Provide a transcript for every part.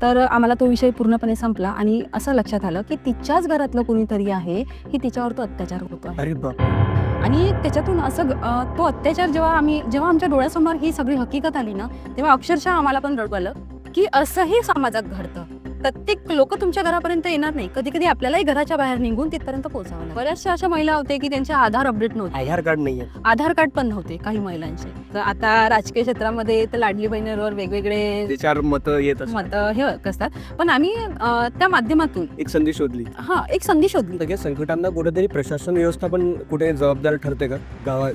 तर आम्हाला तो विषय पूर्णपणे संपला आणि असं लक्षात आलं की तिच्याच घरातलं कोणीतरी आहे की तिच्यावर तो अत्याचार होतो आहे. अरे बाप आणि त्याच्यातून असं तो अत्याचार जेव्हा आमच्या डोळ्यासमोर ही सगळी हकीकत आली ना, तेव्हा अक्षरशः आम्हाला पण रडू आलं की असंही समाजात घडतं. प्रत्येक लोक तुमच्या घरापर्यंत येणार नाही, कधी कधी आपल्यालाही घराच्या बाहेर निघून तिथपर्यंत पोहोचावं लागतं. बऱ्याचशा अशा महिला होते की त्यांचे आधार अपडेट नव्हते, आधार कार्ड नाहीये. आधार कार्ड पण नव्हते काही महिलांचे. तर आता राजकीय क्षेत्रामध्ये तर लाडली बहिणीवर वेगवेगळे त्याच्यावर मतं येत असतात. मत हे असतात, पण आम्ही त्या माध्यमातून एक संधी शोधली. एक संधी शोधली. सगळ्या संकटांना कुठेतरी प्रशासन व्यवस्था पण कुठे जबाबदार ठरते का?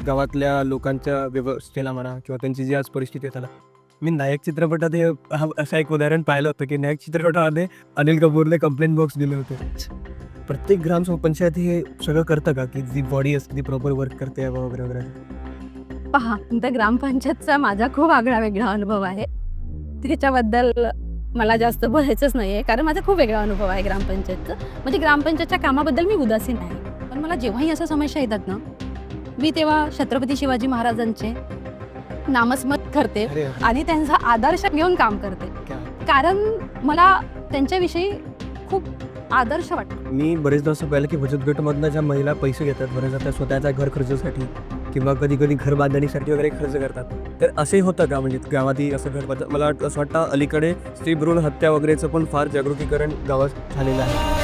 गावातल्या लोकांच्या व्यवस्थेला म्हणा किंवा त्यांची जी आज परिस्थिती आहे त्याला. मी नायक चित्रपटात असं एक उदाहरण पाहिलं होतं की नायक चित्रपटामध्ये अनिल कपूरने कंप्लेंट बॉक्स दिले होते. प्रत्येक ग्रामपंचायत हे सगळं करतं का की जी बॉडी असते ती प्रॉपर वर्क करते वगैरे वगैरे? पहा, त्या ग्रामपंचायतचा माझा खूप आगळा वेगळा अनुभव आहे. त्याच्याबद्दल मला जास्त बोलायचंच नाही आहे, कारण माझा खूप वेगळा अनुभव आहे ग्रामपंचायतचा. म्हणजे ग्रामपंचायतच्या कामाबद्दल मी उदासीन आहे, पण मला जेव्हाही अशा समस्या येतात ना, मी तेव्हा छत्रपती शिवाजी महाराजांचे नामस्मरण करते आणि त्यांचा आदर्श घेऊन काम करते, कारण मला त्यांच्याविषयी खूप आदर्श वाटतो. मी बरेचदा असं पाहिलं की बचत गटमधनं ज्या महिला पैसे घेतात, बरेचदा त्या स्वतःच्या घर खर्चासाठी किंवा कधी कधी घर बांधणीसाठी वगैरे खर्च करतात. तर असे होतं का म्हणजे गावातही असं घर मला असं वाटतं अलीकडे स्त्री भ्रूण हत्या वगैरेचं पण फार जागृतीकरण गावात झालेलं आहे.